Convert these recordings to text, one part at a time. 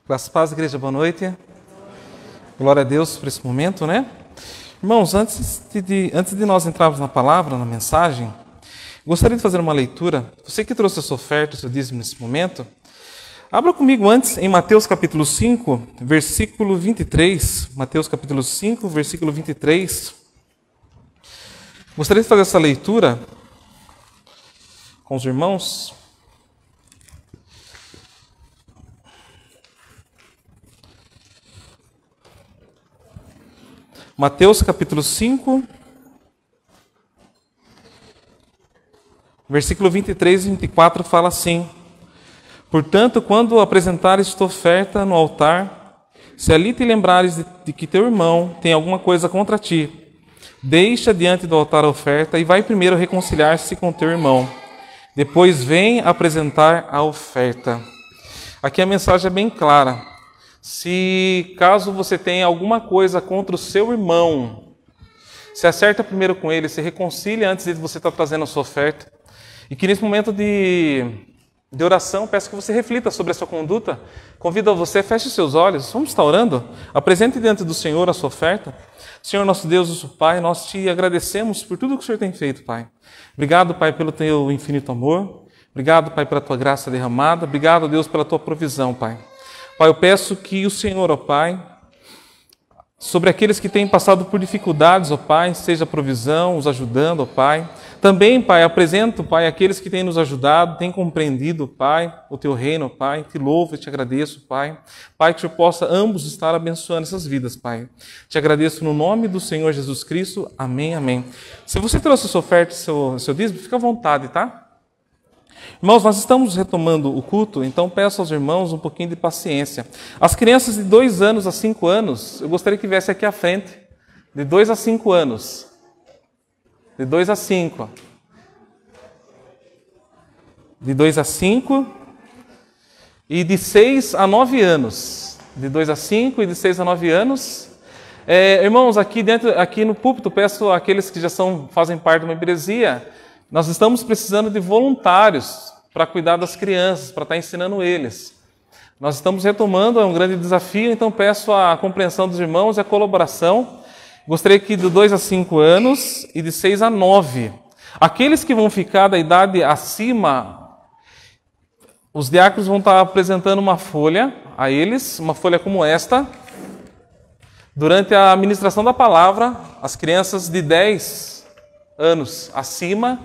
Graças a Deus, igreja, boa noite. Glória a Deus por esse momento, né? Irmãos, antes de nós entrarmos na palavra, na mensagem, gostaria de fazer uma leitura. Você que trouxe a sua oferta, o seu dízimo nesse momento, abra comigo antes em Mateus capítulo 5, versículo 23. Mateus capítulo 5, versículo 23. Gostaria de fazer essa leitura com os irmãos. Mateus capítulo 5, versículo 23 e 24 fala assim: Portanto, quando apresentares tua oferta no altar, se ali te lembrares de que teu irmão tem alguma coisa contra ti, deixa diante do altar a oferta e vai primeiro reconciliar-se com teu irmão. Depois vem apresentar a oferta. Aqui a mensagem é bem clara. Se caso você tenha alguma coisa contra o seu irmão, se acerta primeiro com ele, se reconcilia antes de você estar trazendo a sua oferta. E que nesse momento de oração, peço que você reflita sobre a sua conduta. Convido você, feche os seus olhos, vamos estar orando. Apresente diante do Senhor a sua oferta. Senhor nosso Deus, nosso Pai, nós te agradecemos por tudo que o Senhor tem feito, Pai. Obrigado, Pai, pelo teu infinito amor. Obrigado, Pai, pela tua graça derramada. Obrigado, Deus, pela tua provisão, Pai. Pai, eu peço que o Senhor, ó Pai, sobre aqueles que têm passado por dificuldades, ó Pai, seja provisão, os ajudando, ó Pai. Também, Pai, apresento, Pai, aqueles que têm nos ajudado, têm compreendido, Pai, o Teu reino, ó Pai. Te louvo e te agradeço, Pai. Pai, que o Senhor possa ambos estar abençoando essas vidas, Pai. Te agradeço no nome do Senhor Jesus Cristo. Amém, amém. Se você trouxe a sua oferta, seu dízimo, fica à vontade, tá? Irmãos, nós estamos retomando o culto, então peço aos irmãos um pouquinho de paciência. As crianças de 2 anos a 5 anos, eu gostaria que viesse aqui à frente. De 2 a 5 anos. De 2 a 5. De 2 a 5. E de 6 a 9 anos. De 2 a 5 e de 6 a 9 anos. Irmãos, aqui no púlpito, peço àqueles que já fazem parte de uma membresia, nós estamos precisando de voluntários para cuidar das crianças, para estar ensinando eles. Nós estamos retomando, é um grande desafio, então peço a compreensão dos irmãos e a colaboração. Gostaria que de 2 a 5 anos e de 6 a 9. Aqueles que vão ficar da idade acima, os diáconos vão estar apresentando uma folha a eles, uma folha como esta. Durante a ministração da palavra, as crianças de 10 anos acima,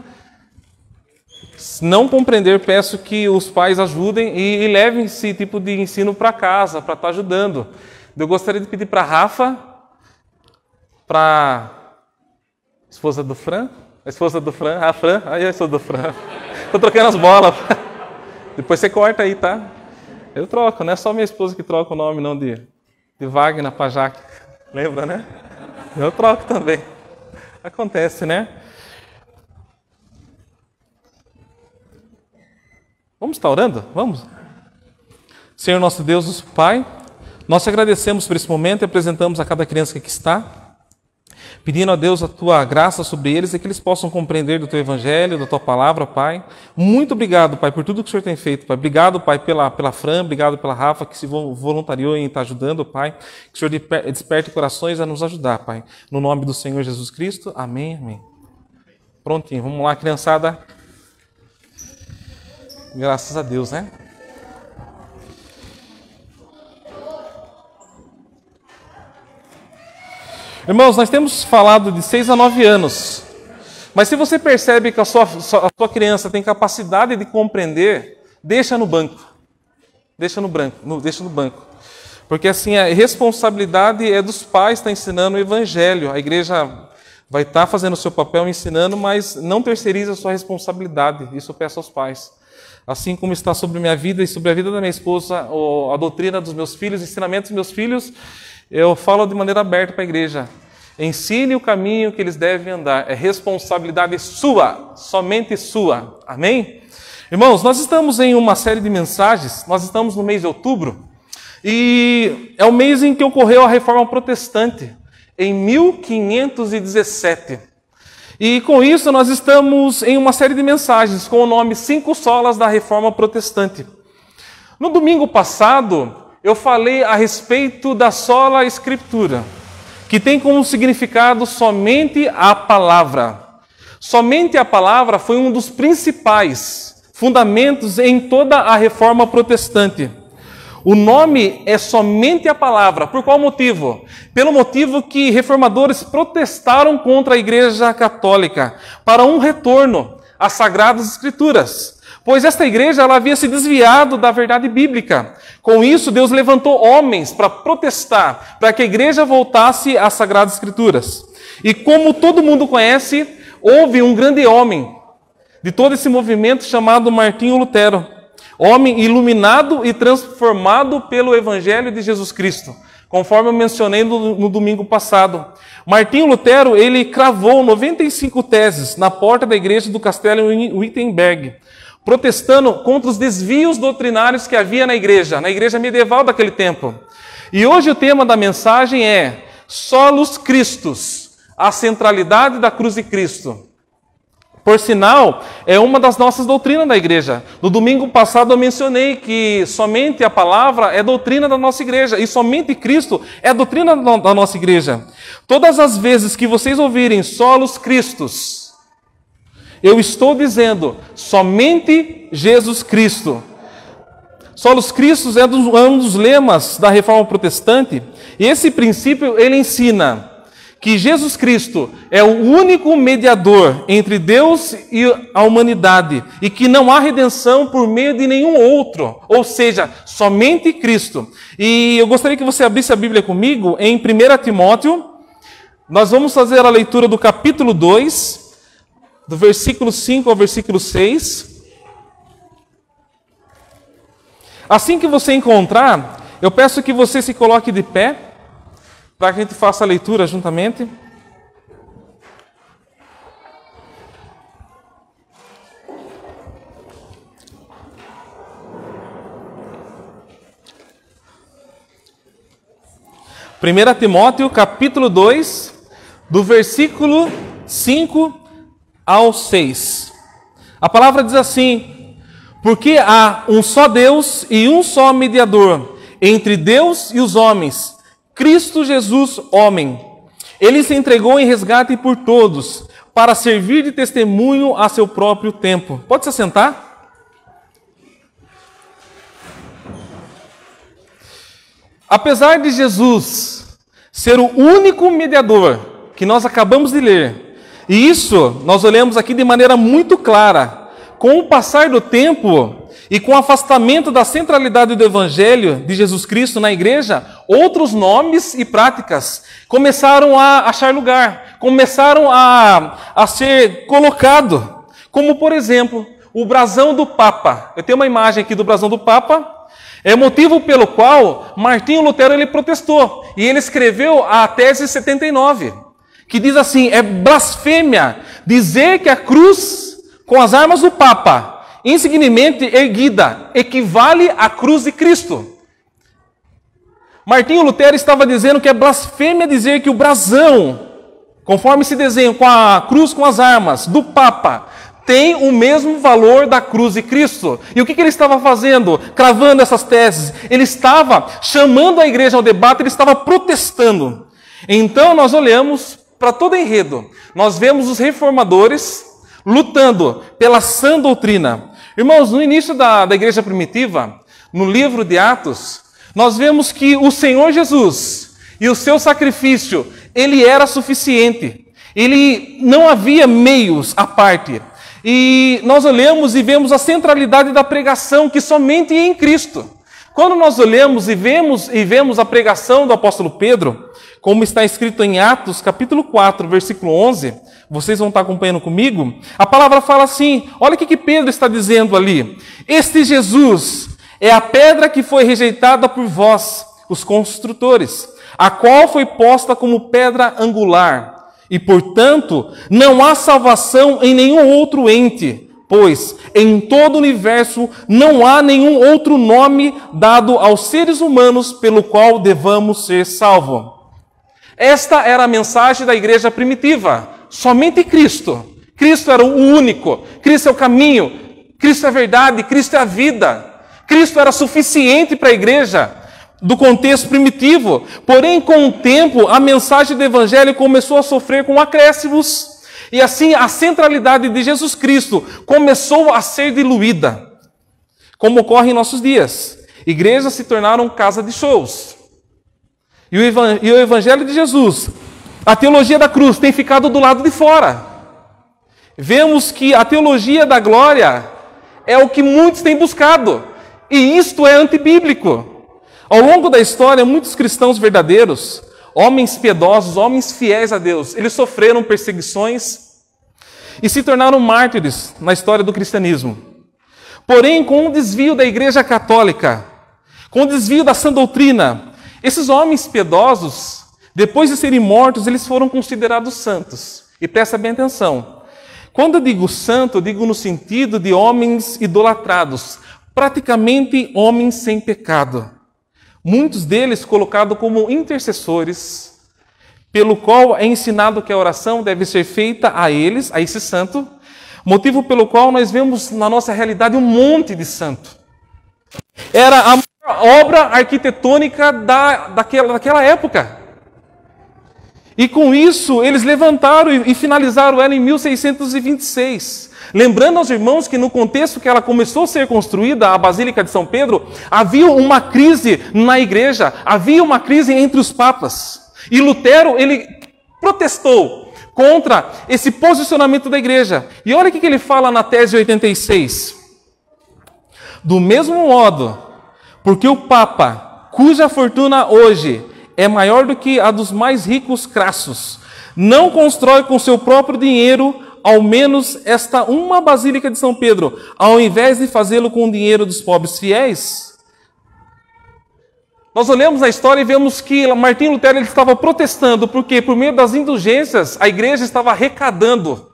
se não compreender, peço que os pais ajudem e levem esse tipo de ensino para casa, para estar ajudando. Eu gostaria de pedir para a Rafa, para a esposa do Fran, a Fran, aí eu sou do Fran, estou trocando as bolas. Depois você corta aí, tá? Eu troco, não é só minha esposa que troca o nome, não, de Wagner para Jaque. Lembra, né? Eu troco também. Acontece, né? Vamos estar orando? Vamos? Senhor nosso Deus, nosso Pai, nós te agradecemos por esse momento e apresentamos a cada criança que aqui está, pedindo a Deus a tua graça sobre eles e que eles possam compreender do teu evangelho, da tua palavra, Pai. Muito obrigado, Pai, por tudo que o Senhor tem feito, Pai. Obrigado, Pai, pela Fran, obrigado pela Rafa, que se voluntariou em estar ajudando, Pai. Que o Senhor desperte corações a nos ajudar, Pai. No nome do Senhor Jesus Cristo, amém, amém. Prontinho, vamos lá, criançada. Graças a Deus, né? Irmãos, nós temos falado de 6 a 9 anos. Mas se você percebe que a sua criança tem capacidade de compreender, deixa no banco. Deixa no banco. Porque assim, a responsabilidade é dos pais estar ensinando o evangelho. A igreja vai estar fazendo o seu papel ensinando, mas não terceirize a sua responsabilidade. Isso eu peço aos pais. Assim como está sobre minha vida e sobre a vida da minha esposa, a doutrina dos meus filhos, o ensinamento dos meus filhos, eu falo de maneira aberta para a igreja. Ensine o caminho que eles devem andar. É responsabilidade sua, somente sua. Amém? Irmãos, nós estamos em uma série de mensagens, nós estamos no mês de outubro, e é o mês em que ocorreu a Reforma Protestante, em 1517. E com isso nós estamos em uma série de mensagens com o nome 5 Solas da Reforma Protestante. No domingo passado, eu falei a respeito da sola escritura, que tem como significado somente a palavra. Somente a palavra foi um dos principais fundamentos em toda a reforma protestante. O nome é somente a palavra. Por qual motivo? Pelo motivo que reformadores protestaram contra a Igreja Católica para um retorno às Sagradas Escrituras. Pois esta igreja ela havia se desviado da verdade bíblica. Com isso, Deus levantou homens para protestar, para que a igreja voltasse às Sagradas Escrituras. E como todo mundo conhece, houve um grande homem de todo esse movimento chamado Martinho Lutero. Homem iluminado e transformado pelo Evangelho de Jesus Cristo, conforme eu mencionei no domingo passado. Martinho Lutero, ele cravou 95 teses na porta da igreja do castelo em Wittenberg, protestando contra os desvios doutrinários que havia na igreja medieval daquele tempo. E hoje o tema da mensagem é Solus Christus, a centralidade da cruz de Cristo. Por sinal, é uma das nossas doutrinas da igreja. No domingo passado eu mencionei que somente a palavra é doutrina da nossa igreja e somente Cristo é a doutrina da nossa igreja. Todas as vezes que vocês ouvirem Solus Christus, eu estou dizendo somente Jesus Cristo. Solus Christus é um dos lemas da Reforma Protestante, e esse princípio ele ensina que Jesus Cristo é o único mediador entre Deus e a humanidade, e que não há redenção por meio de nenhum outro, ou seja, somente Cristo. E eu gostaria que você abrisse a Bíblia comigo em 1 Timóteo. Nós vamos fazer a leitura do capítulo 2, do versículo 5 ao versículo 6. Assim que você encontrar, eu peço que você se coloque de pé, para que a gente faça a leitura juntamente. Primeira Timóteo, capítulo 2, do versículo 5 ao 6. A palavra diz assim: porque há um só Deus e um só mediador entre Deus e os homens, Cristo Jesus, homem. Ele se entregou em resgate por todos, para servir de testemunho a seu próprio tempo. Pode se assentar? Apesar de Jesus ser o único mediador que nós acabamos de ler, e isso nós olhamos aqui de maneira muito clara, com o passar do tempo e com o afastamento da centralidade do Evangelho de Jesus Cristo na igreja, outros nomes e práticas começaram a achar lugar, começaram a ser colocado, como por exemplo, o brasão do Papa. Eu tenho uma imagem aqui do brasão do Papa, é motivo pelo qual Martinho Lutero ele protestou, e ele escreveu a tese 79, que diz assim: é blasfêmia dizer que a cruz com as armas do Papa, insignemente erguida, equivale à cruz de Cristo. Martinho Lutero estava dizendo que é blasfêmia dizer que o brasão, conforme esse desenho, com a cruz com as armas do Papa, tem o mesmo valor da cruz de Cristo. E o que ele estava fazendo? Cravando essas teses. Ele estava chamando a igreja ao debate, ele estava protestando. Então nós olhamos para todo enredo. Nós vemos os reformadores lutando pela sã doutrina. Irmãos, no início da igreja primitiva, no livro de Atos, nós vemos que o Senhor Jesus e o seu sacrifício, ele era suficiente. Ele não havia meios à parte. E nós olhamos e vemos a centralidade da pregação, que somente é em Cristo. Quando nós olhamos e vemos a pregação do apóstolo Pedro, como está escrito em Atos, capítulo 4, versículo 11, vocês vão estar acompanhando comigo, a palavra fala assim, olha o que Pedro está dizendo ali: este Jesus é a pedra que foi rejeitada por vós, os construtores, a qual foi posta como pedra angular, e portanto não há salvação em nenhum outro ente, pois em todo o universo não há nenhum outro nome dado aos seres humanos pelo qual devamos ser salvos. Esta era a mensagem da igreja primitiva. Somente Cristo. Cristo era o único. Cristo é o caminho. Cristo é a verdade. Cristo é a vida. Cristo era suficiente para a igreja. do contexto primitivo. Porém, com o tempo, a mensagem do Evangelho começou a sofrer com acréscimos. E assim, a centralidade de Jesus Cristo começou a ser diluída. Como ocorre em nossos dias. Igrejas se tornaram casa de shows. E o Evangelho de Jesus, a teologia da cruz, tem ficado do lado de fora. Vemos que a teologia da glória é o que muitos têm buscado. E isto é antibíblico. Ao longo da história, muitos cristãos verdadeiros, homens piedosos, homens fiéis a Deus, eles sofreram perseguições e se tornaram mártires na história do cristianismo. Porém, com o desvio da Igreja Católica, com o desvio da sã doutrina, esses homens piedosos, depois de serem mortos, eles foram considerados santos. E presta bem atenção. Quando eu digo santo, eu digo no sentido de homens idolatrados, praticamente homens sem pecado. Muitos deles colocados como intercessores, pelo qual é ensinado que a oração deve ser feita a eles, a esse santo, motivo pelo qual nós vemos na nossa realidade um monte de santo. Era a maior obra arquitetônica daquela época. E com isso, eles levantaram e finalizaram ela em 1626. Lembrando aos irmãos que no contexto que ela começou a ser construída, a Basílica de São Pedro, havia uma crise na igreja, havia uma crise entre os papas. E Lutero, ele protestou contra esse posicionamento da igreja. E olha o que ele fala na tese 86. Do mesmo modo, porque o Papa, cuja fortuna hoje é maior do que a dos mais ricos crassos, não constrói com seu próprio dinheiro ao menos esta uma Basílica de São Pedro, ao invés de fazê-lo com o dinheiro dos pobres fiéis. Nós olhamos na história e vemos que Martim Lutero ele estava protestando, porque por meio das indulgências a igreja estava arrecadando,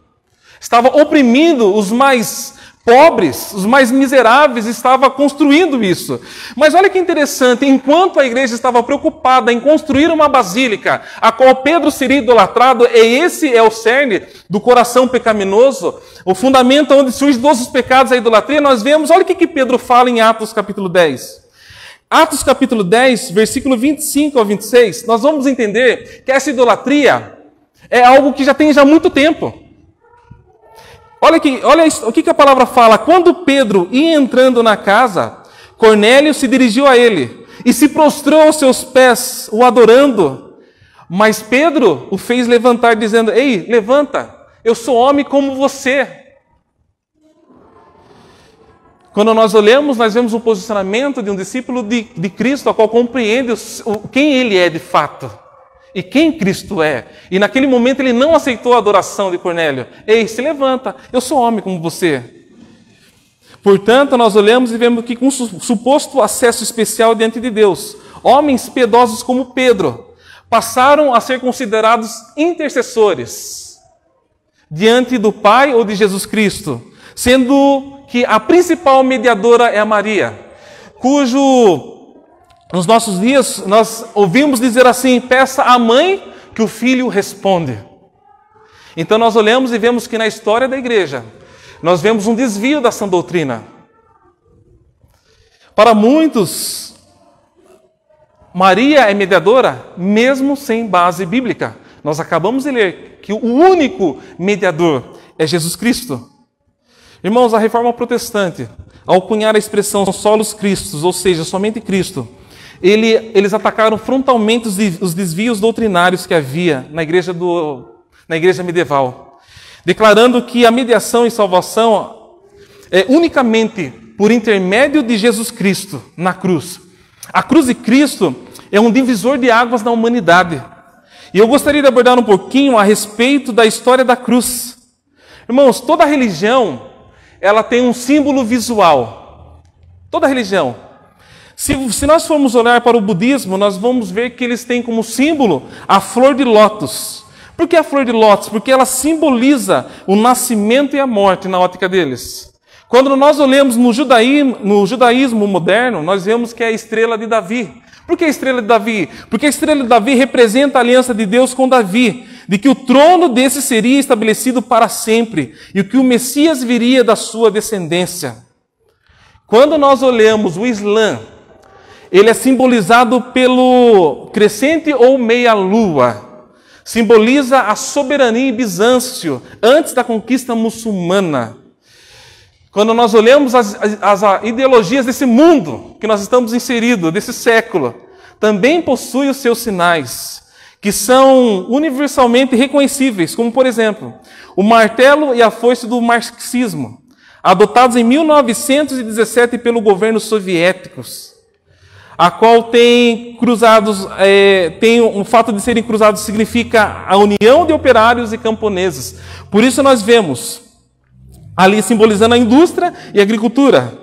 estava oprimindo os mais pobres, os mais miseráveis, estava construindo isso. Mas olha que interessante, enquanto a igreja estava preocupada em construir uma basílica, a qual Pedro seria idolatrado, esse é o cerne do coração pecaminoso, o fundamento onde surgem todos os pecados, a idolatria, nós vemos, olha o que Pedro fala em Atos capítulo 10. Atos capítulo 10, versículo 25 ao 26, nós vamos entender que essa idolatria é algo que já tem muito tempo. Olha o que a palavra fala. Quando Pedro ia entrando na casa, Cornélio se dirigiu a ele e se prostrou aos seus pés, o adorando. Mas Pedro o fez levantar, dizendo: Ei, levanta, eu sou homem como você. Quando nós olhamos, nós vemos o posicionamento de um discípulo de Cristo, a qual compreende quem ele é de fato. E quem Cristo é. E naquele momento ele não aceitou a adoração de Cornélio. Ei, se levanta, eu sou homem como você. Portanto, nós olhamos e vemos que com suposto acesso especial diante de Deus, homens piedosos como Pedro passaram a ser considerados intercessores diante do Pai ou de Jesus Cristo, sendo que a principal mediadora é a Maria, nos nossos dias, nós ouvimos dizer assim: peça à mãe que o filho responde. Então nós olhamos e vemos que na história da igreja, nós vemos um desvio da sã doutrina. Para muitos, Maria é mediadora, mesmo sem base bíblica. Nós acabamos de ler que o único mediador é Jesus Cristo. Irmãos, a reforma protestante, ao cunhar a expressão solos Christus, ou seja, somente Cristo, eles atacaram frontalmente os desvios doutrinários que havia na igreja medieval, declarando que a mediação e salvação é unicamente por intermédio de Jesus Cristo na cruz. A cruz de Cristo é um divisor de águas na humanidade. E eu gostaria de abordar um pouquinho a respeito da história da cruz. Irmãos, toda religião, ela tem um símbolo visual. Toda religião. Se nós formos olhar para o budismo, nós vamos ver que eles têm como símbolo a flor de lótus. Por que a flor de lótus? Porque ela simboliza o nascimento e a morte na ótica deles. Quando nós olhamos no judaísmo moderno, nós vemos que é a estrela de Davi. Por que a estrela de Davi? Porque a estrela de Davi representa a aliança de Deus com Davi, de que o trono desse seria estabelecido para sempre e que o Messias viria da sua descendência. Quando nós olhamos o Islã, ele é simbolizado pelo crescente ou meia-lua. Simboliza a soberania em Bizâncio, antes da conquista muçulmana. Quando nós olhamos as ideologias desse mundo que nós estamos inseridos, desse século, também possui os seus sinais, que são universalmente reconhecíveis, como, por exemplo, o martelo e a foice do marxismo, adotados em 1917 pelo governo soviéticos, a qual tem cruzados, tem o fato de serem cruzados significa a união de operários e camponeses. Por isso nós vemos ali simbolizando a indústria e a agricultura,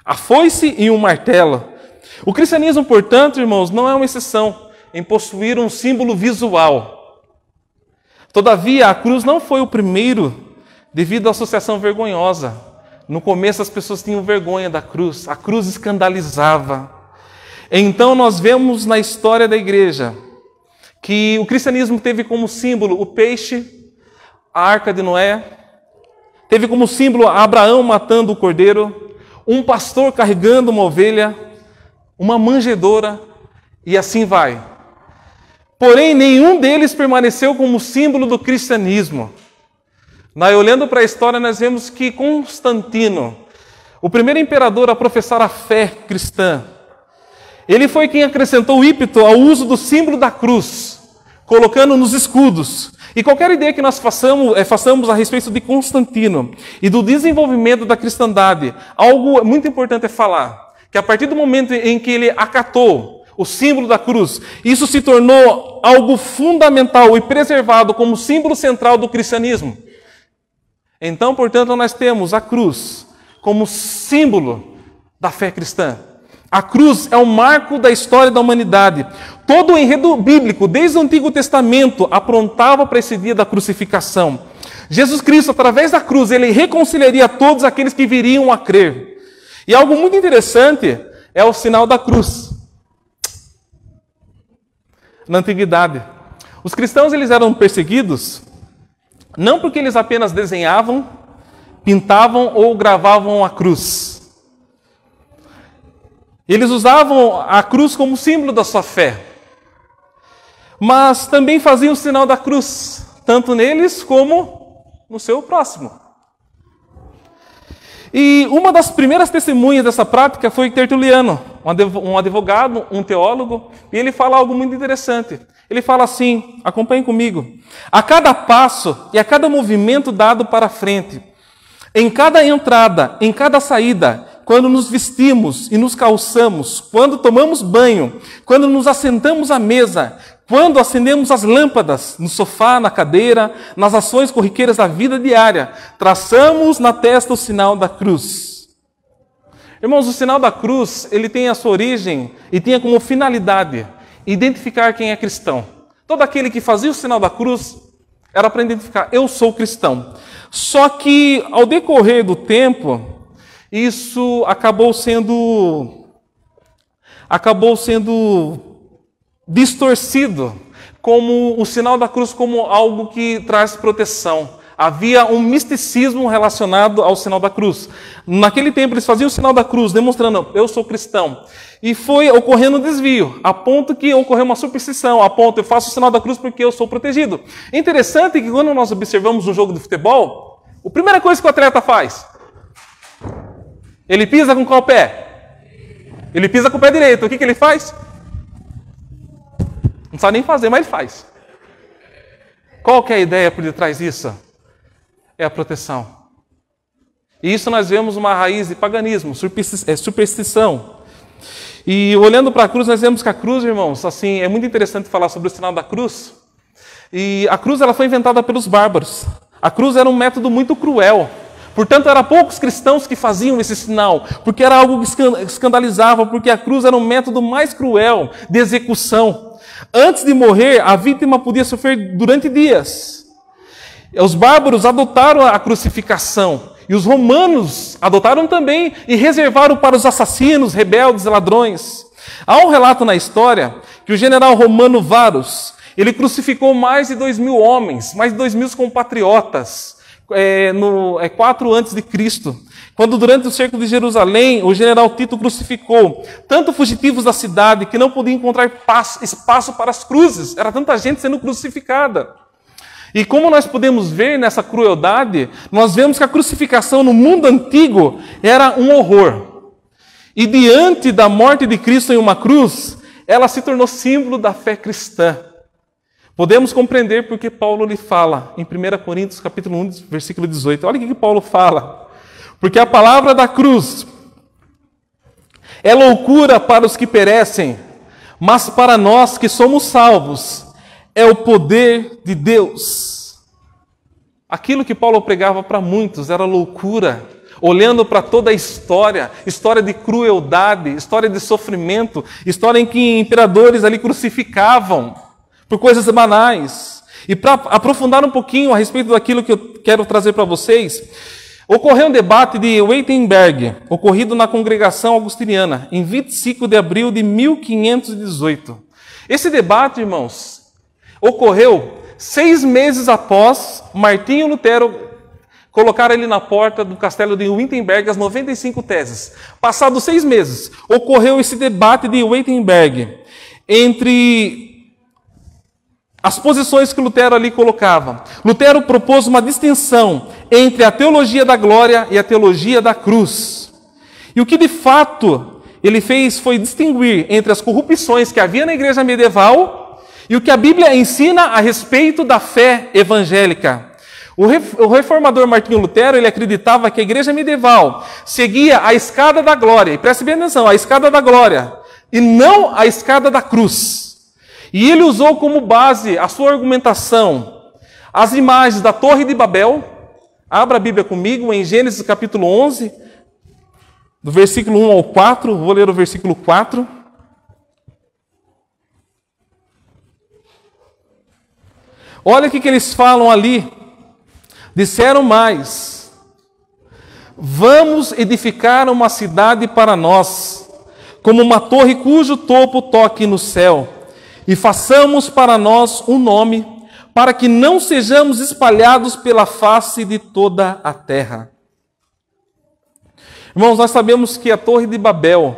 a foice e um martelo. O cristianismo, portanto, irmãos, não é uma exceção em possuir um símbolo visual. Todavia, a cruz não foi o primeiro devido à associação vergonhosa. No começo as pessoas tinham vergonha da cruz, a cruz escandalizava. Então nós vemos na história da igreja que o cristianismo teve como símbolo o peixe, a arca de Noé, teve como símbolo Abraão matando o cordeiro, um pastor carregando uma ovelha, uma manjedoura, e assim vai. Porém, nenhum deles permaneceu como símbolo do cristianismo. Olhando para a história, nós vemos que Constantino, o primeiro imperador a professar a fé cristã, ele foi quem acrescentou o ímpeto ao uso do símbolo da cruz, colocando nos escudos. E qualquer ideia que nós façamos a respeito de Constantino e do desenvolvimento da cristandade, algo muito importante é falar, que a partir do momento em que ele acatou o símbolo da cruz, isso se tornou algo fundamental e preservado como símbolo central do cristianismo. Então, portanto, nós temos a cruz como símbolo da fé cristã. A cruz é um marco da história da humanidade. Todo o enredo bíblico, desde o Antigo Testamento, aprontava para esse dia da crucificação. Jesus Cristo, através da cruz, ele reconciliaria todos aqueles que viriam a crer. E algo muito interessante é o sinal da cruz. Na antiguidade, os cristãos eles eram perseguidos não porque eles apenas desenhavam, pintavam ou gravavam a cruz. Eles usavam a cruz como símbolo da sua fé, mas também faziam o sinal da cruz, tanto neles como no seu próximo. E uma das primeiras testemunhas dessa prática foi Tertuliano, um advogado, um teólogo, e ele fala algo muito interessante. Ele fala assim, acompanhem comigo: a cada passo e a cada movimento dado para frente, em cada entrada, em cada saída, quando nos vestimos e nos calçamos, quando tomamos banho, quando nos assentamos à mesa, quando acendemos as lâmpadas, no sofá, na cadeira, nas ações corriqueiras da vida diária, traçamos na testa o sinal da cruz. Irmãos, o sinal da cruz, ele tem a sua origem e tinha como finalidade identificar quem é cristão. Todo aquele que fazia o sinal da cruz era para identificar, eu sou cristão. Só que, ao decorrer do tempo, isso acabou sendo distorcido como o sinal da cruz como algo que traz proteção. Havia um misticismo relacionado ao sinal da cruz. Naquele tempo eles faziam o sinal da cruz, demonstrando, eu sou cristão. E foi ocorrendo um desvio, a ponto que ocorreu uma superstição, a ponto, eu faço o sinal da cruz porque eu sou protegido. É interessante que quando nós observamos um jogo de futebol, a primeira coisa que o atleta faz, ele pisa com qual pé? Ele pisa com o pé direito. O que ele faz? Não sabe nem fazer, mas ele faz. Qual que é a ideia por detrás disso? É a proteção. E isso nós vemos uma raiz de paganismo, superstição. E olhando para a cruz, nós vemos que a cruz, irmãos, assim, é muito interessante falar sobre o sinal da cruz. E a cruz ela foi inventada pelos bárbaros. A cruz era um método muito cruel. Portanto, eram poucos cristãos que faziam esse sinal, porque era algo que escandalizava, porque a cruz era um método mais cruel de execução. Antes de morrer, a vítima podia sofrer durante dias. Os bárbaros adotaram a crucificação, e os romanos adotaram também e reservaram para os assassinos, rebeldes e ladrões. Há um relato na história que o general romano Varus, ele crucificou mais de 2.000 homens, mais de 2.000 compatriotas, no 4 a.C., Quando durante o cerco de Jerusalém, o general Tito crucificou tanto fugitivos da cidade que não podiam encontrar espaço para as cruzes. Era tanta gente sendo crucificada. E como nós podemos ver nessa crueldade, nós vemos que a crucificação no mundo antigo era um horror. E diante da morte de Cristo em uma cruz, ela se tornou símbolo da fé cristã. Podemos compreender porque Paulo lhe fala em 1 Coríntios capítulo 1, versículo 18. Olha o que Paulo fala. Porque a palavra da cruz é loucura para os que perecem, mas para nós que somos salvos, é o poder de Deus. Aquilo que Paulo pregava para muitos era loucura. Olhando para toda a história de crueldade, história de sofrimento, história em que imperadores ali crucificavam por coisas banais. E para aprofundar um pouquinho a respeito daquilo que eu quero trazer para vocês, ocorreu um debate de Wittenberg, ocorrido na congregação augustiniana, em 25 de abril de 1518. Esse debate, irmãos, ocorreu 6 meses após Martinho Lutero colocar ele na porta do castelo de Wittenberg as 95 teses. Passados 6 meses, ocorreu esse debate de Wittenberg entre as posições que Lutero ali colocava. Lutero propôs uma distinção entre a teologia da glória e a teologia da cruz. E o que de fato ele fez foi distinguir entre as corrupções que havia na igreja medieval e o que a Bíblia ensina a respeito da fé evangélica. O reformador Martinho Lutero, ele acreditava que a igreja medieval seguia a escada da glória, e preste bem atenção, a escada da glória, e não a escada da cruz. E ele usou como base a sua argumentação as imagens da Torre de Babel. Abra a Bíblia comigo em Gênesis capítulo 11, do versículo 1 ao 4, vou ler o versículo 4. Olha o que eles falam ali. Disseram mais: vamos edificar uma cidade para nós, como uma torre cujo topo toque no céu, e façamos para nós um nome, para que não sejamos espalhados pela face de toda a terra. Irmãos, nós sabemos que a Torre de Babel,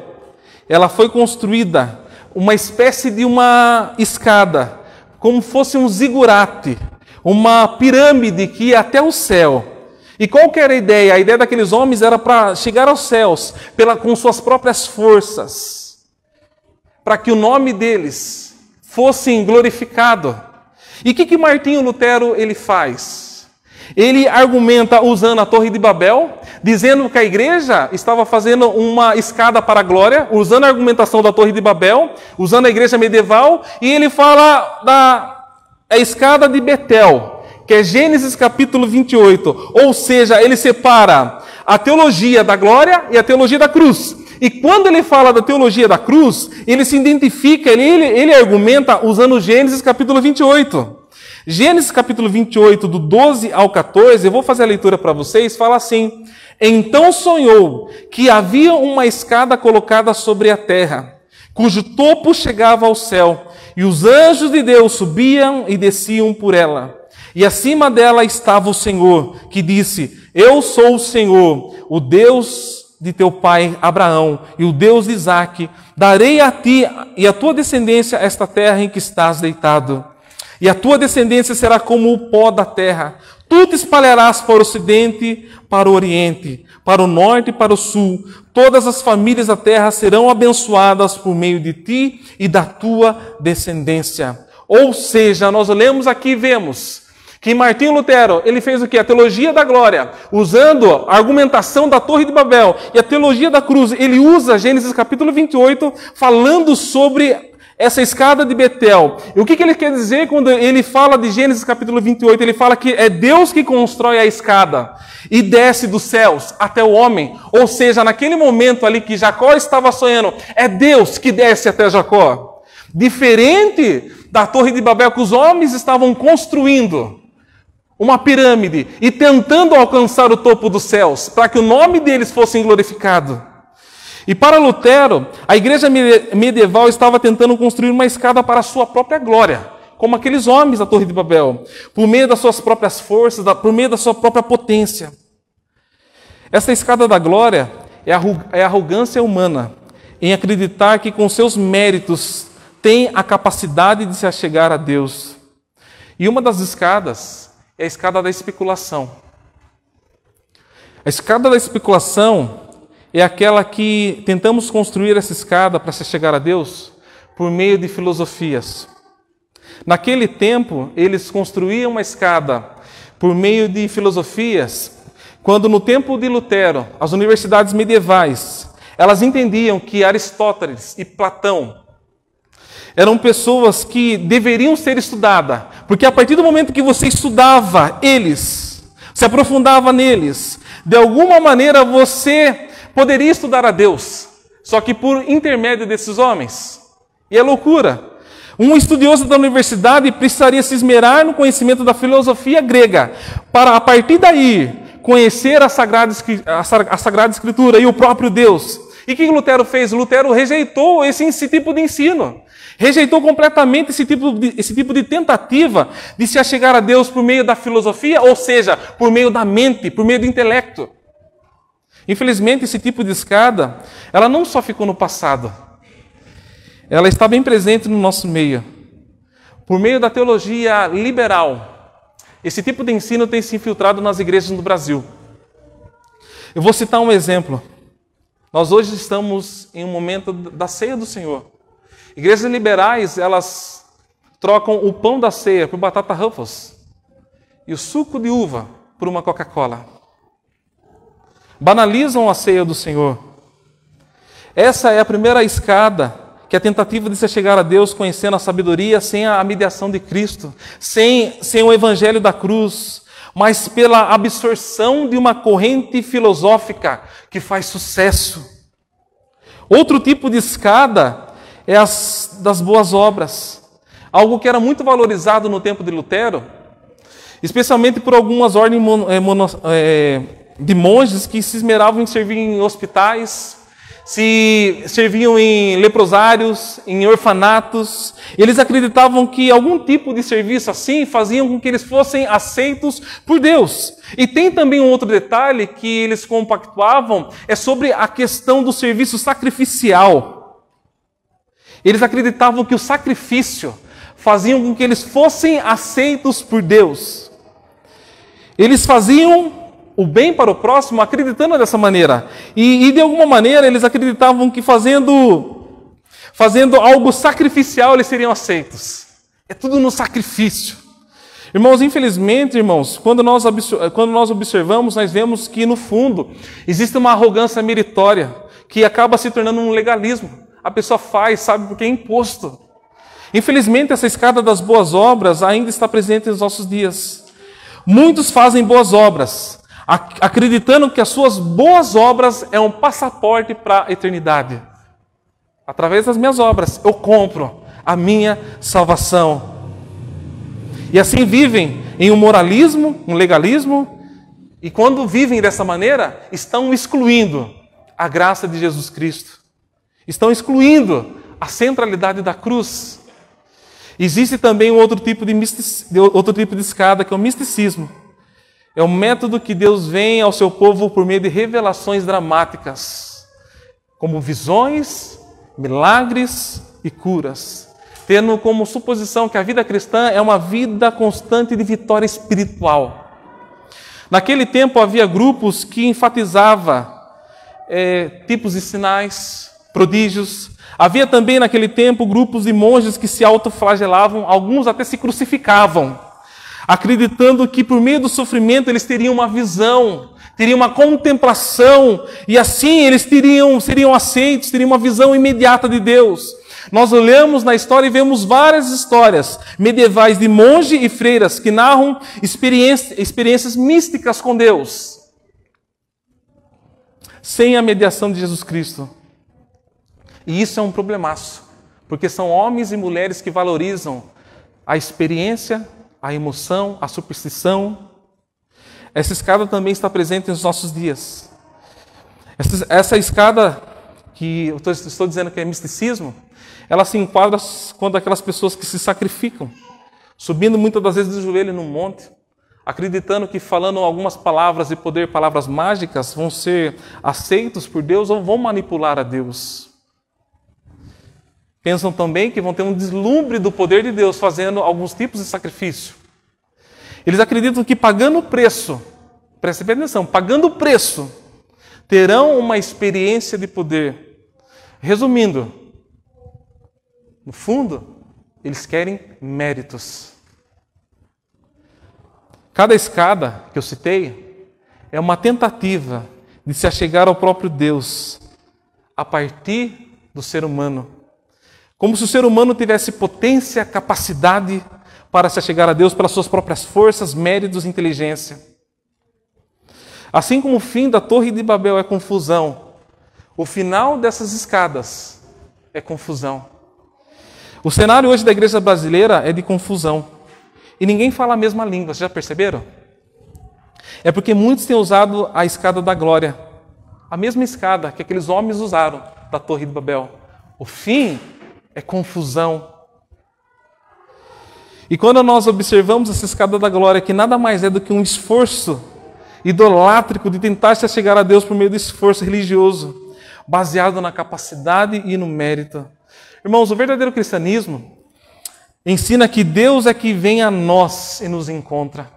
ela foi construída uma espécie de uma escada, como fosse um zigurate, uma pirâmide que ia até o céu. E qual que era a ideia? A ideia daqueles homens era para chegar aos céus com suas próprias forças, para que o nome deles fosse glorificado. E o que Martinho Lutero ele faz? Ele argumenta usando a Torre de Babel, dizendo que a igreja estava fazendo uma escada para a glória, usando a argumentação da Torre de Babel, usando a igreja medieval, e ele fala da escada de Betel, que é Gênesis capítulo 28. Ou seja, ele separa a teologia da glória e a teologia da cruz. E quando ele fala da teologia da cruz, ele se identifica, ele argumenta usando Gênesis capítulo 28. Gênesis capítulo 28, do 12 ao 14, eu vou fazer a leitura para vocês, fala assim: então sonhou que havia uma escada colocada sobre a terra, cujo topo chegava ao céu, e os anjos de Deus subiam e desciam por ela. E acima dela estava o Senhor, que disse: eu sou o Senhor, o Deus de teu pai Abraão, e o Deus de Isaque. Darei a ti e à tua descendência esta terra em que estás deitado. E a tua descendência será como o pó da terra. Tu te espalharás para o ocidente, para o oriente, para o norte e para o sul. Todas as famílias da terra serão abençoadas por meio de ti e da tua descendência. Ou seja, nós olhamos aqui e vemos que Martinho Lutero, ele fez o quê? A teologia da glória, usando a argumentação da Torre de Babel e a teologia da cruz. Ele usa Gênesis capítulo 28, falando sobre essa escada de Betel. E o que ele quer dizer quando ele fala de Gênesis capítulo 28? Ele fala que é Deus que constrói a escada e desce dos céus até o homem. Ou seja, naquele momento ali que Jacó estava sonhando, é Deus que desce até Jacó. Diferente da Torre de Babel, que os homens estavam construindo uma pirâmide e tentando alcançar o topo dos céus, para que o nome deles fosse glorificado. E para Lutero, a igreja medieval estava tentando construir uma escada para a sua própria glória, como aqueles homens da Torre de Babel, por meio das suas próprias forças, por meio da sua própria potência. Essa escada da glória é a arrogância humana em acreditar que com seus méritos tem a capacidade de se achegar a Deus. E uma das escadas é a escada da especulação. A escada da especulação é aquela que tentamos construir essa escada para se chegar a Deus por meio de filosofias. Naquele tempo, eles construíam uma escada por meio de filosofias, quando no tempo de Lutero, as universidades medievais, elas entendiam que Aristóteles e Platão eram pessoas que deveriam ser estudadas, porque a partir do momento que você estudava eles, se aprofundava neles, de alguma maneira você poderia estudar a Deus, só que por intermédio desses homens. E é loucura. Um estudioso da universidade precisaria se esmerar no conhecimento da filosofia grega, para a partir daí conhecer a Sagrada Escritura e o próprio Deus. E o que Lutero fez? Lutero rejeitou esse tipo de ensino. Rejeitou completamente esse tipo de tentativa de se achegar a Deus por meio da filosofia, ou seja, por meio da mente, por meio do intelecto. Infelizmente, esse tipo de escada, ela não só ficou no passado, ela está bem presente no nosso meio. Por meio da teologia liberal, esse tipo de ensino tem se infiltrado nas igrejas do Brasil. Eu vou citar um exemplo. Nós hoje estamos em um momento da ceia do Senhor. Igrejas liberais, elas trocam o pão da ceia por batata Ruffles e o suco de uva por uma Coca-Cola. Banalizam a ceia do Senhor. Essa é a primeira escada, que é a tentativa de se chegar a Deus conhecendo a sabedoria sem a mediação de Cristo, sem o evangelho da cruz, mas pela absorção de uma corrente filosófica que faz sucesso. Outro tipo de escada é as das boas obras, algo que era muito valorizado no tempo de Lutero, especialmente por algumas ordens de monges que se esmeravam em servir em hospitais, se serviam em leprosários, em orfanatos. Eles acreditavam que algum tipo de serviço assim faziam com que eles fossem aceitos por Deus. E tem também um outro detalhe que eles compactuavam, é sobre a questão do serviço sacrificial. Eles acreditavam que o sacrifício faziam com que eles fossem aceitos por Deus. Eles faziam o bem para o próximo acreditando dessa maneira. E de alguma maneira eles acreditavam que fazendo algo sacrificial eles seriam aceitos. É tudo no sacrifício. Irmãos, infelizmente, quando nós observamos, nós vemos que no fundo existe uma arrogância meritória que acaba se tornando um legalismo. A pessoa faz, sabe, porque é imposto. Infelizmente, essa escada das boas obras ainda está presente nos nossos dias. Muitos fazem boas obras, acreditando que as suas boas obras é um passaporte para a eternidade. Através das minhas obras, eu compro a minha salvação. E assim vivem em um moralismo, um legalismo, e quando vivem dessa maneira, estão excluindo a graça de Jesus Cristo. Estão excluindo a centralidade da cruz. Existe também outro tipo de escada, que é o misticismo. É um método que Deus vem ao seu povo por meio de revelações dramáticas, como visões, milagres e curas, tendo como suposição que a vida cristã é uma vida constante de vitória espiritual. Naquele tempo havia grupos que enfatizavam tipos de sinais, prodígios. Havia também naquele tempo grupos de monges que se autoflagelavam, alguns até se crucificavam, acreditando que por meio do sofrimento eles teriam uma visão, teriam uma contemplação, e assim eles seriam aceitos, teriam uma visão imediata de Deus. Nós olhamos na história e vemos várias histórias medievais de monge e freiras que narram experiências místicas com Deus, sem a mediação de Jesus Cristo. E isso é um problemaço, porque são homens e mulheres que valorizam a experiência, a emoção, a superstição. Essa escada também está presente nos nossos dias. Essa escada, que eu estou dizendo que é misticismo, ela se enquadra quando aquelas pessoas que se sacrificam, subindo muitas das vezes do joelho num monte, acreditando que falando algumas palavras de poder, palavras mágicas, vão ser aceitos por Deus ou vão manipular a Deus. Pensam também que vão ter um deslumbre do poder de Deus fazendo alguns tipos de sacrifício. Eles acreditam que pagando o preço, preste bem atenção, pagando o preço, terão uma experiência de poder. Resumindo, no fundo, eles querem méritos. Cada escada que eu citei é uma tentativa de se achegar ao próprio Deus a partir do ser humano. Como se o ser humano tivesse potência, capacidade para se achegar a Deus pelas suas próprias forças, méritos e inteligência. Assim como o fim da Torre de Babel é confusão, o final dessas escadas é confusão. O cenário hoje da igreja brasileira é de confusão. E ninguém fala a mesma língua, vocês já perceberam? É porque muitos têm usado a escada da glória, a mesma escada que aqueles homens usaram da Torre de Babel. O fim é confusão. E quando nós observamos essa escada da glória, que nada mais é do que um esforço idolátrico de tentar se chegar a Deus por meio do esforço religioso, baseado na capacidade e no mérito. Irmãos, o verdadeiro cristianismo ensina que Deus é que vem a nós e nos encontra.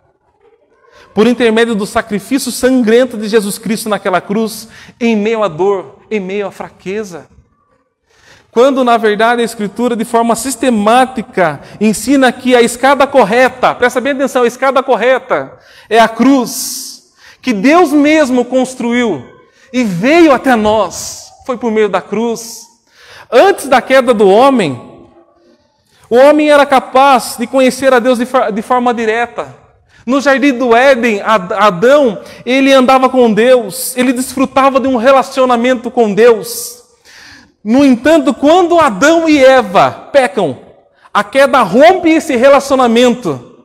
Por intermédio do sacrifício sangrento de Jesus Cristo naquela cruz, em meio à dor, em meio à fraqueza. Quando, na verdade, a Escritura, de forma sistemática, ensina que a escada correta, presta bem atenção, a escada correta é a cruz, que Deus mesmo construiu e veio até nós, foi por meio da cruz. Antes da queda do homem, o homem era capaz de conhecer a Deus de forma direta. No jardim do Éden, Adão, ele andava com Deus, ele desfrutava de um relacionamento com Deus. No entanto, quando Adão e Eva pecam, a queda rompe esse relacionamento.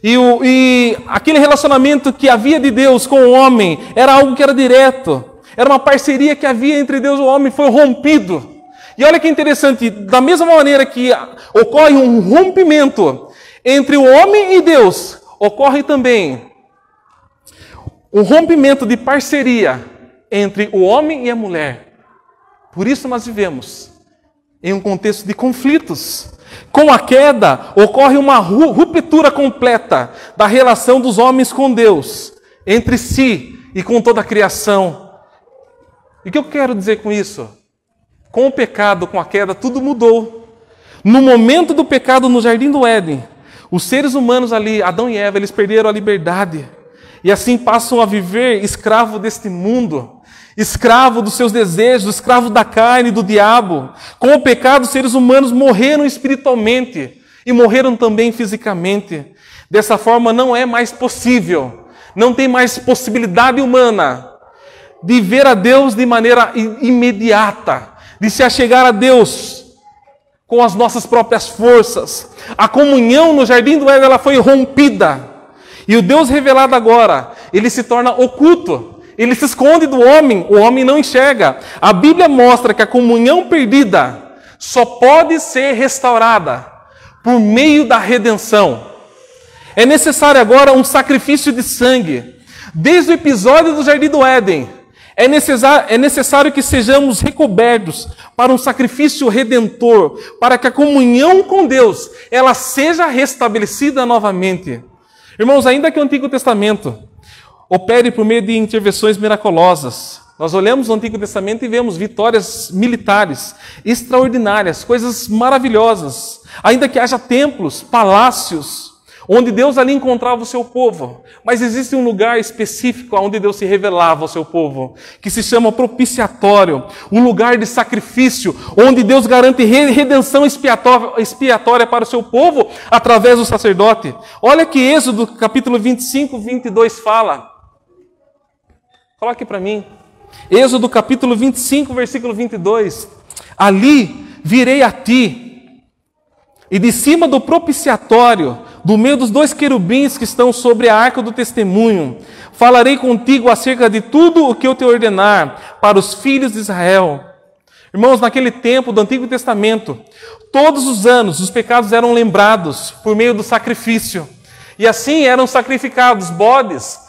E aquele relacionamento que havia de Deus com o homem era algo que era direto. Era uma parceria que havia entre Deus e o homem, foi rompido. E olha que interessante, da mesma maneira que ocorre um rompimento entre o homem e Deus, ocorre também um rompimento de parceria entre o homem e a mulher. Por isso nós vivemos em um contexto de conflitos. Com a queda, ocorre uma ruptura completa da relação dos homens com Deus, entre si e com toda a criação. E o que eu quero dizer com isso? Com o pecado, com a queda, tudo mudou. No momento do pecado no jardim do Éden, os seres humanos ali, Adão e Eva, eles perderam a liberdade. E assim passam a viver escravo deste mundo. Escravo dos seus desejos, escravo da carne, do diabo. Com o pecado, os seres humanos morreram espiritualmente e morreram também fisicamente. Dessa forma, não é mais possível, não tem mais possibilidade humana de ver a Deus de maneira imediata, de se achegar a Deus com as nossas próprias forças. A comunhão no jardim do Éden ela foi rompida. E o Deus revelado agora, ele se torna oculto. Ele se esconde do homem, o homem não enxerga. A Bíblia mostra que a comunhão perdida só pode ser restaurada por meio da redenção. É necessário agora um sacrifício de sangue. Desde o episódio do Jardim do Éden, é necessário que sejamos recobertos para um sacrifício redentor, para que a comunhão com Deus ela seja restabelecida novamente. Irmãos, ainda que o Antigo Testamento opere por meio de intervenções miraculosas. Nós olhamos no Antigo Testamento e vemos vitórias militares extraordinárias, coisas maravilhosas. Ainda que haja templos, palácios, onde Deus ali encontrava o seu povo. Mas existe um lugar específico onde Deus se revelava ao seu povo, que se chama propiciatório, um lugar de sacrifício, onde Deus garante redenção expiatória para o seu povo através do sacerdote. Olha que Êxodo capítulo 25, 22 fala. Coloque para mim. Êxodo capítulo 25, versículo 22. Ali virei a ti, e de cima do propiciatório, do meio dos dois querubins que estão sobre a arca do testemunho, falarei contigo acerca de tudo o que eu te ordenar para os filhos de Israel. Irmãos, naquele tempo do Antigo Testamento, todos os anos os pecados eram lembrados por meio do sacrifício. E assim eram sacrificados bodes,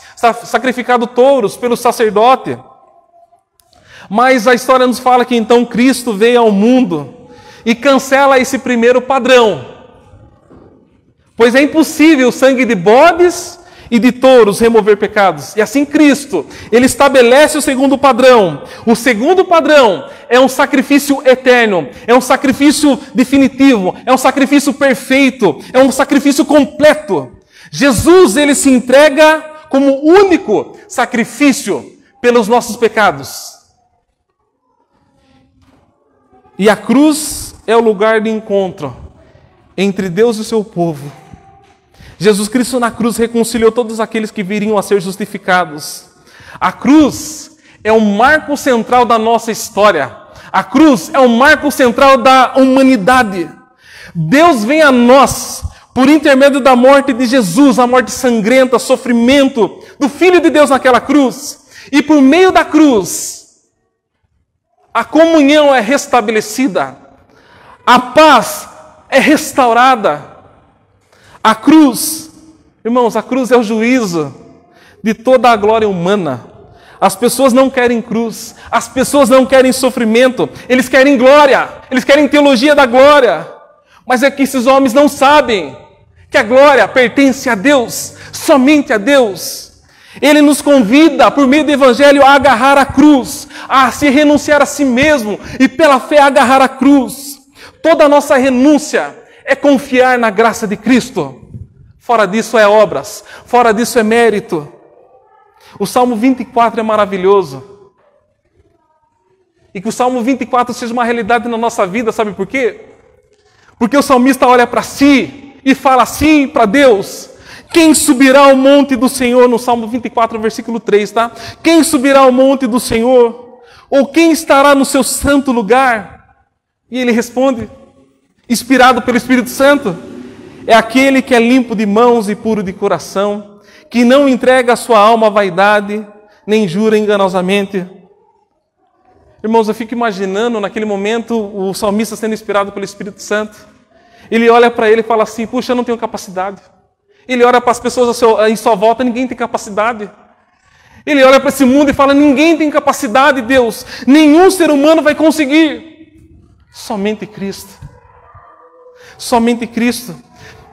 sacrificados touros pelo sacerdote. Mas a história nos fala que então Cristo veio ao mundo e cancela esse primeiro padrão. Pois é impossível o sangue de bodes e de touros remover pecados. E assim Cristo, Ele estabelece o segundo padrão. O segundo padrão é um sacrifício eterno, é um sacrifício definitivo, é um sacrifício perfeito, é um sacrifício completo. Jesus, Ele se entrega como único sacrifício pelos nossos pecados. E a cruz é o lugar de encontro entre Deus e o seu povo. Jesus Cristo na cruz reconciliou todos aqueles que viriam a ser justificados. A cruz é o marco central da nossa história. A cruz é o marco central da humanidade. Deus vem a nós por intermédio da morte de Jesus, a morte sangrenta, sofrimento do Filho de Deus naquela cruz. E por meio da cruz, a comunhão é restabelecida. A paz é restaurada. A cruz, irmãos, a cruz é o juízo de toda a glória humana. As pessoas não querem cruz, as pessoas não querem sofrimento, eles querem glória, eles querem teologia da glória. Mas é que esses homens não sabem que a glória pertence a Deus, somente a Deus. Ele nos convida, por meio do Evangelho, a agarrar a cruz, a se renunciar a si mesmo e pela fé agarrar a cruz. Toda a nossa renúncia é confiar na graça de Cristo. Fora disso é obras, fora disso é mérito. O Salmo 24 é maravilhoso. E que o Salmo 24 seja uma realidade na nossa vida, sabe por quê? Porque o salmista olha para si e fala assim para Deus: quem subirá ao monte do Senhor? No Salmo 24, versículo 3, tá? Quem subirá ao monte do Senhor? Ou quem estará no seu santo lugar? E ele responde, inspirado pelo Espírito Santo: é aquele que é limpo de mãos e puro de coração, que não entrega a sua alma à vaidade, nem jura enganosamente. Irmãos, eu fico imaginando naquele momento o salmista sendo inspirado pelo Espírito Santo. Ele olha para ele e fala assim: puxa, eu não tenho capacidade. Ele olha para as pessoas em sua volta: ninguém tem capacidade. Ele olha para esse mundo e fala: ninguém tem capacidade, Deus. Nenhum ser humano vai conseguir. Somente Cristo. Somente Cristo.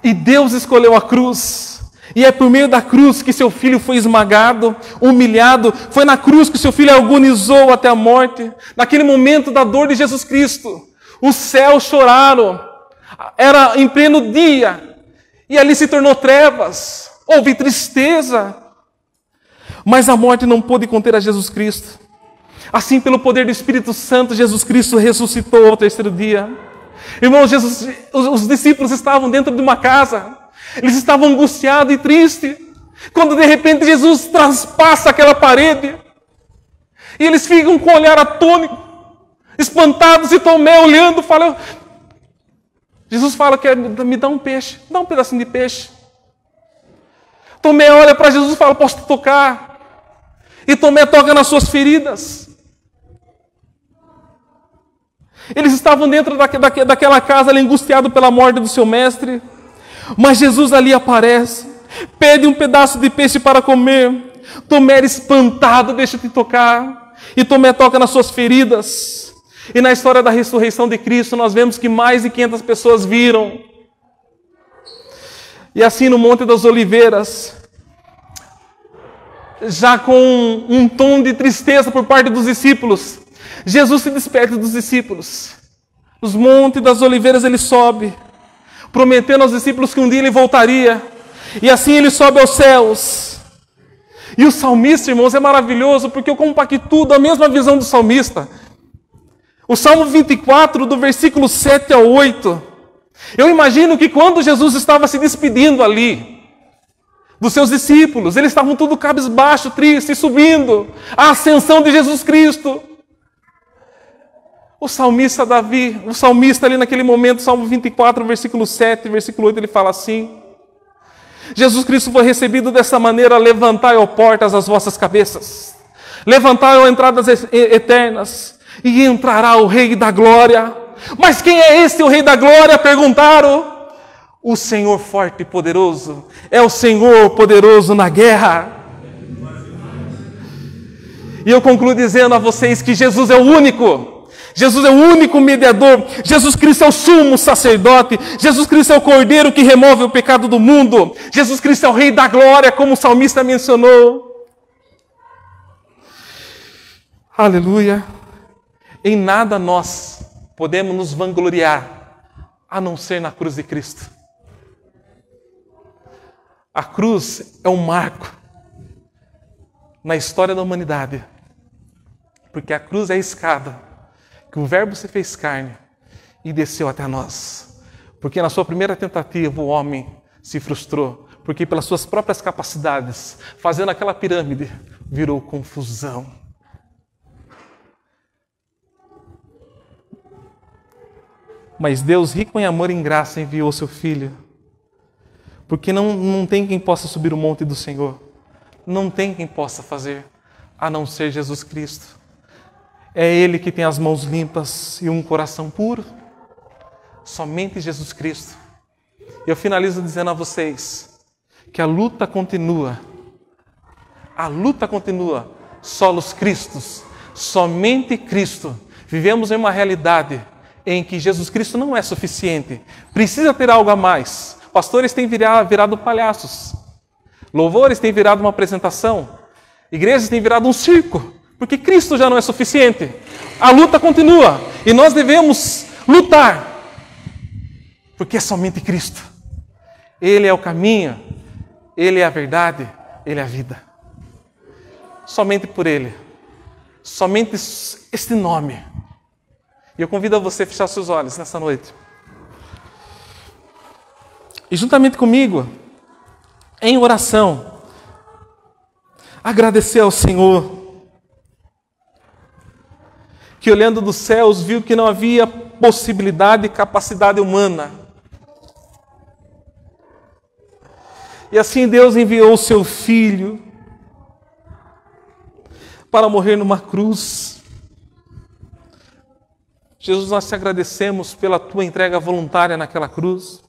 E Deus escolheu a cruz. E é por meio da cruz que seu filho foi esmagado, humilhado. Foi na cruz que seu filho agonizou até a morte. Naquele momento da dor de Jesus Cristo, os céus choraram. Era em pleno dia. E ali se tornou trevas. Houve tristeza. Mas a morte não pôde conter a Jesus Cristo. Assim, pelo poder do Espírito Santo, Jesus Cristo ressuscitou ao terceiro dia. Irmãos, os discípulos estavam dentro de uma casa. Eles estavam angustiados e tristes. Quando de repente Jesus transpassa aquela parede. E eles ficam com o olhar atônito, espantados, e Tomé olhando, fala... Jesus fala que me dá um peixe, dá um pedacinho de peixe. Tomé olha para Jesus e fala: posso te tocar? E Tomé toca nas suas feridas. Eles estavam dentro daquela casa ali, angustiados pela morte do seu mestre. Mas Jesus ali aparece, pede um pedaço de peixe para comer. Tomé era espantado: deixa eu te tocar. E Tomé toca nas suas feridas. E na história da ressurreição de Cristo, nós vemos que mais de 500 pessoas viram. E assim no Monte das Oliveiras, já com um tom de tristeza por parte dos discípulos, Jesus se despede dos discípulos. Nos Montes das Oliveiras ele sobe, prometendo aos discípulos que um dia ele voltaria. E assim ele sobe aos céus. E o salmista, irmãos, é maravilhoso, porque eu compactuo da mesma visão do salmista. O Salmo 24, do versículo 7 ao 8. Eu imagino que quando Jesus estava se despedindo ali dos seus discípulos, eles estavam tudo cabisbaixo, triste, subindo a ascensão de Jesus Cristo. O salmista Davi, o salmista ali naquele momento, Salmo 24, versículo 7, versículo 8, ele fala assim: Jesus Cristo foi recebido dessa maneira: levantai, ó portas, as vossas cabeças. Levantai, ó entradas eternas, e entrará o Rei da Glória. Mas quem é esse, o Rei da Glória? Perguntaram. O Senhor forte e poderoso é o Senhor poderoso na guerra. E eu concluo dizendo a vocês que Jesus é o único. Jesus é o único mediador. Jesus Cristo é o sumo sacerdote. Jesus Cristo é o Cordeiro que remove o pecado do mundo. Jesus Cristo é o Rei da glória, como o salmista mencionou. Aleluia. Em nada nós podemos nos vangloriar, a não ser na cruz de Cristo. A cruz é um marco na história da humanidade, porque a cruz é a escada que o Verbo se fez carne e desceu até nós. Porque na sua primeira tentativa o homem se frustrou, porque pelas suas próprias capacidades, fazendo aquela pirâmide, virou confusão. Mas Deus, rico em amor e em graça, enviou seu Filho, porque não tem quem possa subir o monte do Senhor, não tem quem possa fazer, a não ser Jesus Cristo. É Ele que tem as mãos limpas e um coração puro, somente Jesus Cristo. E eu finalizo dizendo a vocês que a luta continua, solos Cristos, somente Cristo. Vivemos em uma realidade em que Jesus Cristo não é suficiente, precisa ter algo a mais. Pastores têm virado palhaços, louvores têm virado uma apresentação, igrejas têm virado um circo, porque Cristo já não é suficiente. A luta continua e nós devemos lutar, porque é somente Cristo. Ele é o caminho, Ele é a verdade, Ele é a vida. Somente por Ele, somente este nome. E eu convido a você a fechar seus olhos nessa noite. E juntamente comigo, em oração, agradecer ao Senhor, que olhando dos céus viu que não havia possibilidade e capacidade humana. E assim Deus enviou o seu Filho para morrer numa cruz. Jesus, nós te agradecemos pela tua entrega voluntária naquela cruz.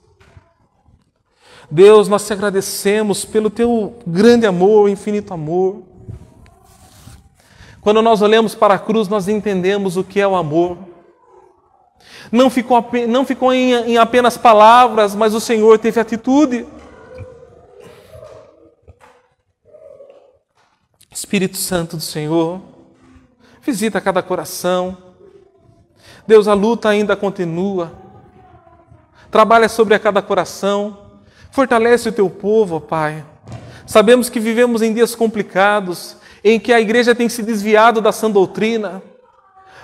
Deus, nós te agradecemos pelo teu grande amor, infinito amor. Quando nós olhamos para a cruz, nós entendemos o que é o amor. Não ficou em apenas palavras, mas o Senhor teve atitude. Espírito Santo do Senhor, visita cada coração. Deus, a luta ainda continua. Trabalha sobre cada coração. Fortalece o teu povo, ó Pai. Sabemos que vivemos em dias complicados, em que a igreja tem se desviado da sã doutrina,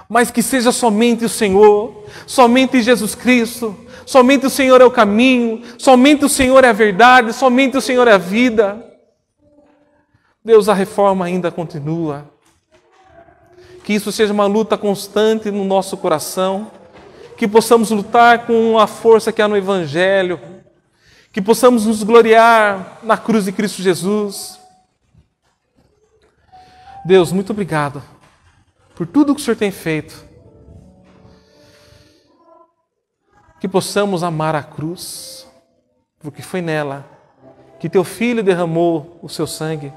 mas que seja somente o Senhor, somente Jesus Cristo, somente o Senhor é o caminho, somente o Senhor é a verdade, somente o Senhor é a vida. Deus, a reforma ainda continua. Que isso seja uma luta constante no nosso coração, que possamos lutar com a força que há no Evangelho, que possamos nos gloriar na cruz de Cristo Jesus. Deus, muito obrigado por tudo que o Senhor tem feito. Que possamos amar a cruz, porque foi nela que teu Filho derramou o seu sangue.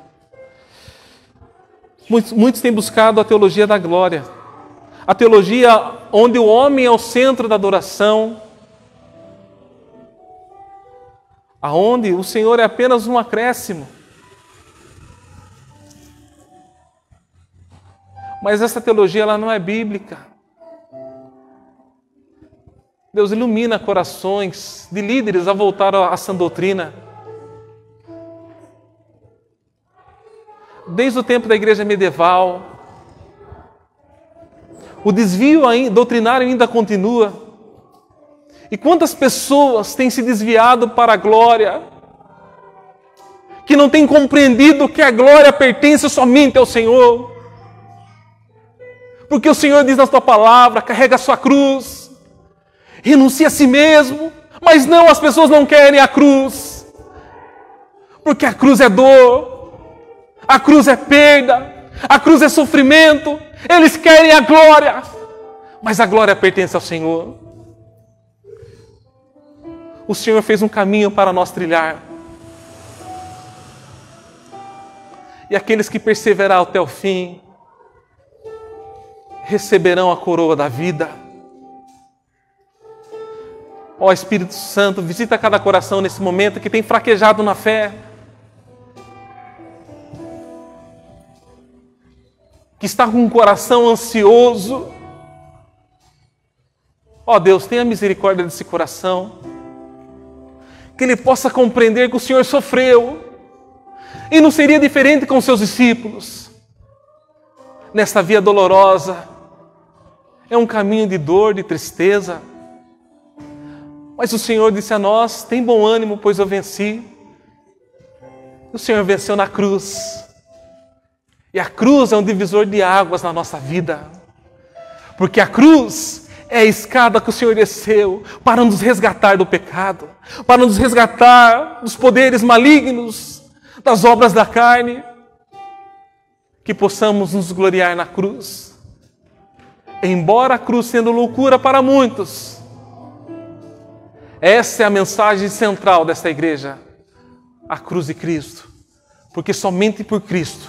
Muitos têm buscado a teologia da glória, a teologia onde o homem é o centro da adoração, aonde o Senhor é apenas um acréscimo. Mas essa teologia ela não é bíblica. Deus, ilumina corações de líderes a voltar à sã doutrina. Desde o tempo da igreja medieval, o desvio doutrinário ainda continua. E quantas pessoas têm se desviado para a glória, que não têm compreendido que a glória pertence somente ao Senhor. Porque o Senhor diz na sua palavra, carrega a sua cruz, renuncia a si mesmo, mas não, as pessoas não querem a cruz, porque a cruz é dor, a cruz é perda, a cruz é sofrimento, eles querem a glória, mas a glória pertence ao Senhor. o Senhor fez um caminho para nós trilhar. E aqueles que perseverarão até o fim receberão a coroa da vida. Ó Espírito Santo, visita cada coração nesse momento que tem fraquejado na fé, que está com um coração ansioso. Ó Deus, tenha misericórdia desse coração, que ele possa compreender que o Senhor sofreu, e não seria diferente com os seus discípulos. Nesta via dolorosa, é um caminho de dor, de tristeza, mas o Senhor disse a nós: tem bom ânimo, pois eu venci. O Senhor venceu na cruz, e a cruz é um divisor de águas na nossa vida, porque a cruz é a escada que o Senhor desceu para nos resgatar do pecado, para nos resgatar dos poderes malignos, das obras da carne, que possamos nos gloriar na cruz. Embora a cruz sendo loucura para muitos, essa é a mensagem central desta igreja, a cruz de Cristo, porque somente por Cristo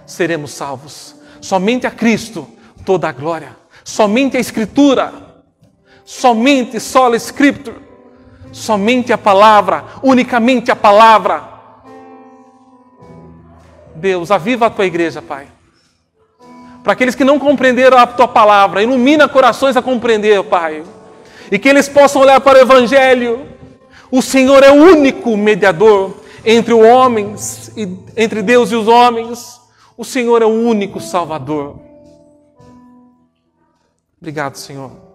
seremos salvos, somente a Cristo toda a glória, somente a Escritura, somente sola Scriptura, somente a palavra, unicamente a palavra. Deus, aviva a tua igreja, Pai. Para aqueles que não compreenderam a tua palavra, ilumina corações a compreender, Pai. E que eles possam olhar para o Evangelho. O Senhor é o único mediador entre os homens, entre Deus e os homens. O Senhor é o único Salvador. Obrigado, Senhor.